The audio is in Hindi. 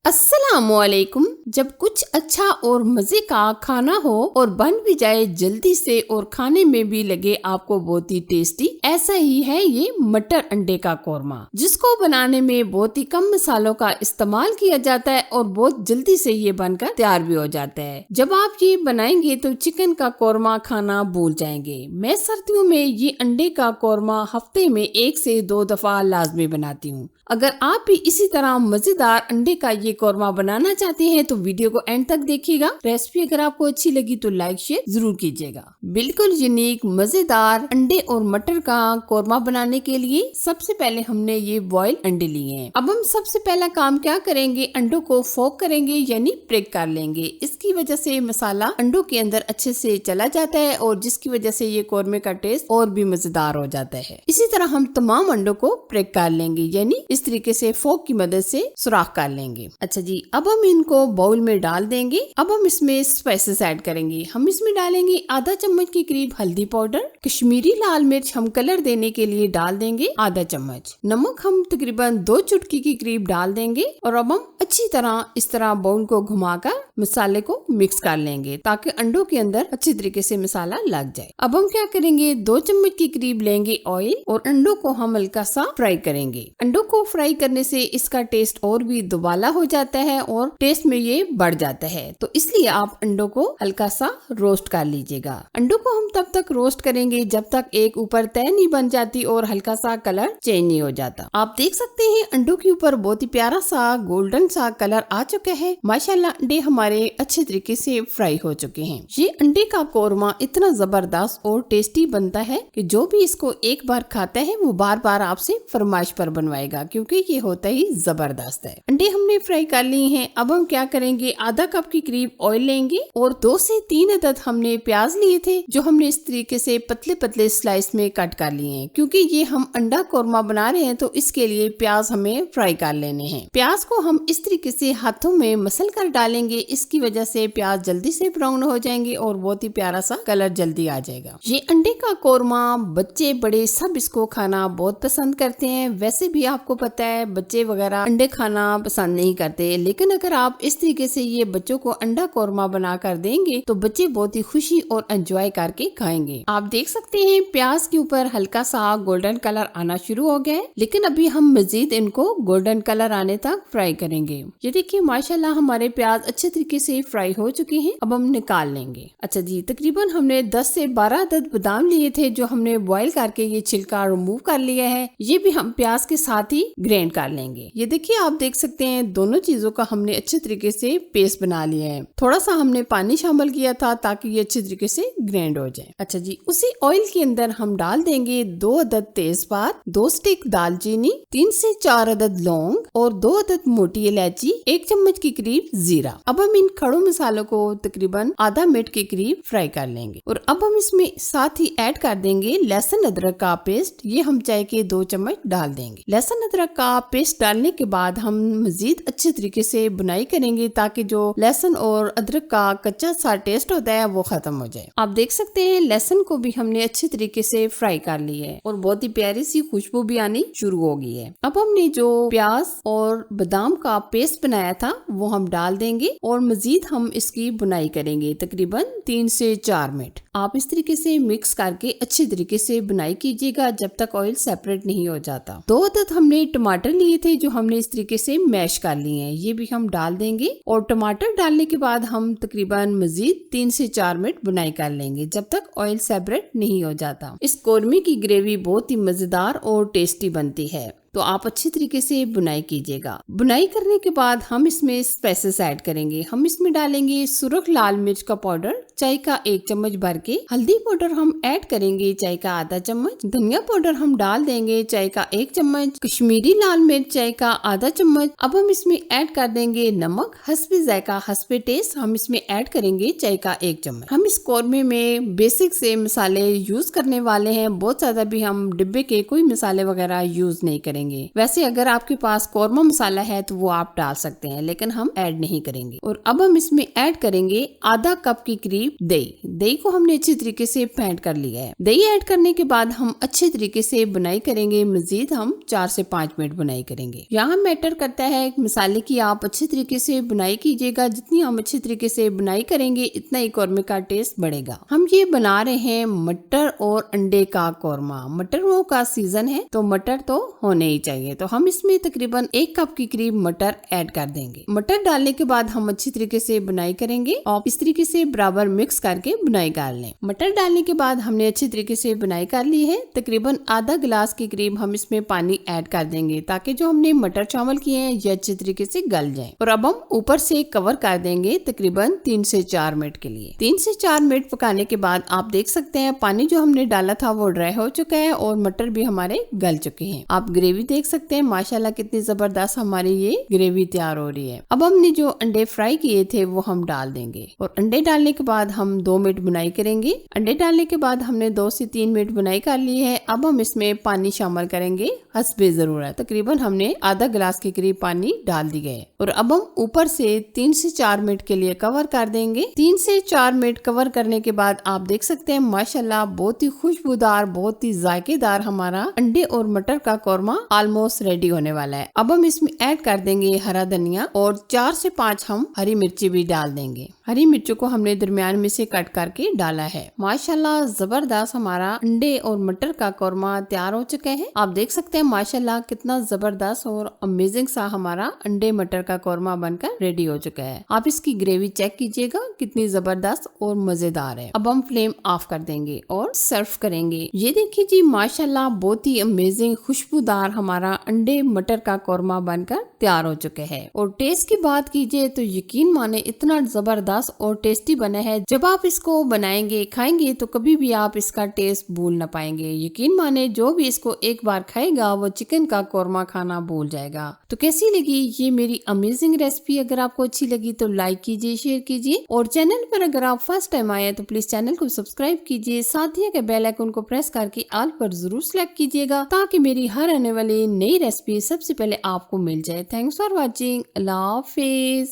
अस्सलामुअलैकुम। जब कुछ अच्छा और मजे का खाना हो और बन भी जाए जल्दी से और खाने में भी लगे आपको बहुत ही टेस्टी, ऐसा ही है ये मटर अंडे का कोरमा, जिसको बनाने में बहुत ही कम मसालों का इस्तेमाल किया जाता है और बहुत जल्दी से ये बनकर तैयार भी हो जाता है। जब आप ये बनाएंगे तो चिकन का कोरमा खाना भूल जाएंगे। मैं सर्दियों में ये अंडे का कोरमा हफ्ते में 1 से 2 दफा लाजमी बनाती हूँ। अगर आप भी इसी तरह मजेदार अंडे का ये कोरमा बनाना चाहते हैं तो वीडियो को एंड तक देखिएगा। रेसिपी अगर आपको अच्छी लगी तो लाइक शेयर जरूर कीजिएगा। बिल्कुल यूनिक मजेदार अंडे और मटर का कोरमा बनाने के लिए सबसे पहले हमने ये बॉयल अंडे लिए हैं। अब हम सबसे पहला काम क्या करेंगे, अंडों को फोक करेंगे यानी ब्रेक कर लेंगे। इसकी वजह से मसाला अंडों के अंदर अच्छे से चला जाता है और जिसकी वजह से ये कोरमे का टेस्ट और भी मजेदार हो जाता है। इसी तरह हम तमाम अंडों को ब्रेक कर लेंगे यानी इस तरीके से फोक की मदद से सुराख कर लेंगे। अच्छा जी, अब हम इनको बाउल में डाल देंगे। अब हम इसमें स्पाइसेस ऐड करेंगे। हम इसमें डालेंगे आधा चम्मच के करीब हल्दी पाउडर, कश्मीरी लाल मिर्च हम कलर देने के लिए डाल देंगे आधा चम्मच, नमक हम तकरीबन 2 चुटकी के करीब डाल देंगे और अब हम अच्छी तरह इस तरह बाउल को घुमाकर मसाले को मिक्स कर लेंगे ताकि अंडों के अंदर अच्छी तरीके से मसाला लग जाए। अब हम क्या करेंगे, 2 चम्मच के करीब लेंगे ऑयल और अंडों को हम हल्का सा फ्राई करेंगे। अंडों को फ्राई करने से इसका टेस्ट और भी दुबाला हो जाता है और टेस्ट में ये बढ़ जाता है, तो इसलिए आप अंडों को हल्का सा रोस्ट कर लीजिएगा। अंडों को हम तब तक रोस्ट करेंगे जब तक एक ऊपर तय नहीं बन जाती और हल्का सा कलर चेंज नहीं हो जाता। आप देख सकते हैं अंडों के ऊपर बहुत ही प्यारा सा गोल्डन सा कलर आ चुका है। माशाल्लाह अंडे हमारे अच्छे तरीके से फ्राई हो चुके हैं। ये अंडे का कोरमा इतना जबरदस्त और टेस्टी बनता है कि जो भी इसको एक बार खाता है वो बार बार आपसे फरमाइश पर बनवाएगा, क्योंकि ये होता ही जबरदस्त है। अंडे हमने फ्राई कर लिए हैं। अब हम क्या करेंगे, आधा कप के करीब ऑयल लेंगे और 2 से 3 अदद हमने प्याज लिए थे जो हमने इस तरीके से पतले पतले स्लाइस में कट कर लिए हैं। क्योंकि ये हम अंडा कोरमा बना रहे हैं तो इसके लिए प्याज हमें फ्राई कर लेने हैं। प्याज को हम इस तरीके से हाथों में मसल कर डालेंगे। इसकी वजह से प्याज जल्दी से ब्राउन हो जाएंगे और बहुत ही प्यारा सा कलर जल्दी आ जाएगा। ये अंडे का कोरमा बच्चे बड़े सब इसको खाना बहुत पसंद करते हैं। वैसे भी आपको पता है बच्चे वगैरह अंडे खाना पसंद नहीं करते, लेकिन अगर आप इस तरीके से ये बच्चों को अंडा कोरमा बना कर देंगे तो बच्चे बहुत ही खुशी और एंजॉय करके खाएंगे। आप देख सकते हैं प्याज के ऊपर हल्का सा गोल्डन कलर आना शुरू हो गया है, लेकिन अभी हम मजीद इनको गोल्डन कलर आने तक फ्राई करेंगे। ये देखिए माशाल्लाह हमारे प्याज अच्छे तरीके से फ्राई हो चुके हैं। अब हम निकाल लेंगे। अच्छा जी, तकरीबन हमने 10 से 12 अदद बादाम लिए थे जो हमने बॉईल करके ये छिलका रिमूव कर लिया है। ये भी हम प्याज के साथ ही ग्राइंड कर लेंगे। ये देखिए आप देख सकते हैं दोनों चीजों का हमने अच्छे तरीके से पेस्ट बना लिया है। थोड़ा सा हमने पानी शामिल किया था ताकि ये अच्छे तरीके से ग्राइंड हो जाए। अच्छा जी, उसी ऑयल के अंदर हम डाल देंगे 2 अदद तेजपात, 2 स्टिक दालचीनी, 3 से 4 अदद लौंग और 2 अदद मोटी इलायची, 1 चम्मच के करीब जीरा। अब हम इन खड़े मसालों को तकरीबन आधा मिनट के करीब फ्राई कर लेंगे और अब हम इसमें साथ ही ऐड कर देंगे लहसुन अदरक का पेस्ट। ये हम चाय के 2 चम्मच डाल देंगे। लहसुन अदरक का पेस्ट डालने के बाद हम मजीद अच्छे तरीके से बुनाई करेंगे ताकि जो लहसुन और अदरक का कच्चा सा टेस्ट होता है वो खत्म हो जाए। आप देख सकते हैं लहसुन को भी हमने अच्छे तरीके से फ्राई कर लिया है और बहुत ही प्यारी सी खुशबू भी आनी शुरू हो गई है। अब हमने जो प्याज और बादाम का पेस्ट बनाया था वो हम डाल देंगे और मजीद हम इसकी बुनाई करेंगे तकरीबन 3 से 4 मिनट। आप इस तरीके से मिक्स करके अच्छे तरीके से बुनाई कीजिएगा जब तक ऑयल सेपरेट नहीं हो जाता। 2 अदद हमने टमाटर लिए थे जो हमने इस तरीके से मैश कर लिए हैं। ये भी हम डाल देंगे और टमाटर डालने के बाद हम तकरीबन मजीद 3 से 4 मिनट बुनाई कर लेंगे जब तक ऑयल सेपरेट नहीं हो जाता। इस कोरमे की ग्रेवी बहुत ही मजेदार और टेस्टी बनती है, तो आप अच्छी तरीके से बुनाई कीजिएगा। बुनाई करने के बाद हम इसमें स्पाइसेस ऐड करेंगे। हम इसमें डालेंगे सुरख लाल मिर्च का पाउडर चाय का 1 चम्मच भर के, हल्दी पाउडर हम ऐड करेंगे चाय का आधा चम्मच, धनिया पाउडर हम डाल देंगे चाय का 1 चम्मच, कश्मीरी लाल मिर्च चाय का आधा चम्मच। अब हम इसमें ऐड कर देंगे नमक हस्बे जायका हस्बे टेस्ट, हम इसमें ऐड करेंगे चाय का 1 चम्मच। हम इस कोरमे में बेसिक से मसाले यूज करने वाले हैं, बहुत ज्यादा भी हम डिब्बे के कोई मसाले वगैरह यूज नहीं करेंगे। वैसे अगर आपके पास कोरमा मसाला है तो वो आप डाल सकते हैं, लेकिन हम ऐड नहीं करेंगे। और अब हम इसमें ऐड करेंगे आधा कप के करीब करीब दही को हमने अच्छी तरीके से फेंट कर लिया है। दही ऐड करने के बाद हम अच्छे तरीके से बुनाई करेंगे। मजीद हम 4 से 5 मिनट बुनाई करेंगे। यहाँ मैटर करता है मसाले की आप अच्छे तरीके से बुनाई कीजिएगा। जितनी हम अच्छे तरीके से बुनाई करेंगे इतना ही कौरमे का टेस्ट बढ़ेगा। हम ये बना रहे हैं मटर और अंडे का कौरमा। मटरों का सीजन है तो मटर तो होने ही चाहिए। तो हम इसमें तकरीबन 1 कप के करीब मटर ऐड कर देंगे। मटर डालने के बाद हम अच्छी तरीके से बुनाई करेंगे और इस तरीके से बराबर मिक्स करके बुनाई कर लें। मटर डालने के बाद हमने अच्छी तरीके से बुनाई कर ली है। तकरीबन आधा गिलास के करीब हम इसमें पानी ऐड कर देंगे ताकि जो हमने मटर चावल किए हैं ये अच्छी तरीके से गल जाएं। और अब हम ऊपर से कवर कर देंगे तकरीबन 3 से 4 मिनट के लिए। 3 से 4 मिनट पकाने के बाद आप देख सकते हैं पानी जो हमने डाला था वो ड्राई हो चुका है और मटर भी हमारे गल चुके हैं। आप ग्रेवी देख सकते हैं माशाल्लाह कितनी जबरदस्त हमारी ये ग्रेवी तैयार हो रही है। अब हमने जो अंडे फ्राई किए थे वो हम डाल देंगे और अंडे डालने के बाद हम 2 मिनट बुनाई करेंगे। अंडे डालने के बाद हमने 2 से 3 मिनट बुनाई कर ली है। अब हम इसमें पानी शामिल करेंगे हस्बे जरूरत। तकरीबन हमने आधा गिलास के करीब पानी डाल दिया है और अब हम ऊपर से 3 से 4 मिनट के लिए कवर कर देंगे। 3 से 4 मिनट कवर करने के बाद आप देख सकते हैं माशाल्लाह बहुत ही खुशबूदार, बहुत ही जायकेदार हमारा अंडे और मटर का कौरमा ऑलमोस्ट रेडी होने वाला है। अब हम इसमें ऐड कर देंगे हरा धनिया और 4 से 5 हम हरी मिर्ची भी डाल देंगे। हरी मिर्चों को हमने दरमियान में से कट करके डाला है। माशाल्लाह जबरदस्त हमारा अंडे और मटर का कौरमा तैयार हो चुका है। आप देख सकते हैं माशाल्लाह कितना जबरदस्त और अमेजिंग सा हमारा अंडे मटर का कौरमा बनकर रेडी हो चुका है। आप इसकी ग्रेवी चेक कीजिएगा कितनी जबरदस्त और मजेदार है। अब हम फ्लेम ऑफ कर देंगे और सर्व करेंगे। ये देखिए जी माशाल्लाह बहुत ही अमेजिंग खुशबूदार हमारा अंडे मटर का कौरमा बनकर तैयार हो चुके हैं। और टेस्ट की बात कीजिए तो यकीन माने इतना जबरदस्त और टेस्टी बना है। जब आप इसको बनाएंगे खाएंगे तो कभी भी आप इसका टेस्ट भूल ना पाएंगे। यकीन माने जो भी इसको एक बार खाएगा वो चिकन का कौरमा खाना भूल जाएगा। तो कैसी लगी ये मेरी अमेजिंग रेसिपी? अगर आपको अच्छी लगी तो लाइक कीजिए, शेयर कीजिए और चैनल पर अगर आप फर्स्ट टाइम आए तो प्लीज चैनल को सब्सक्राइब कीजिए। साथ ही के बेल आइकन को प्रेस करके ऑल पर जरूर सेलेक्ट कीजिएगा ताकि मेरी हर आने वाली नई रेसिपी सबसे पहले आपको मिल जाए। Thanks for watching. Allah Hafiz.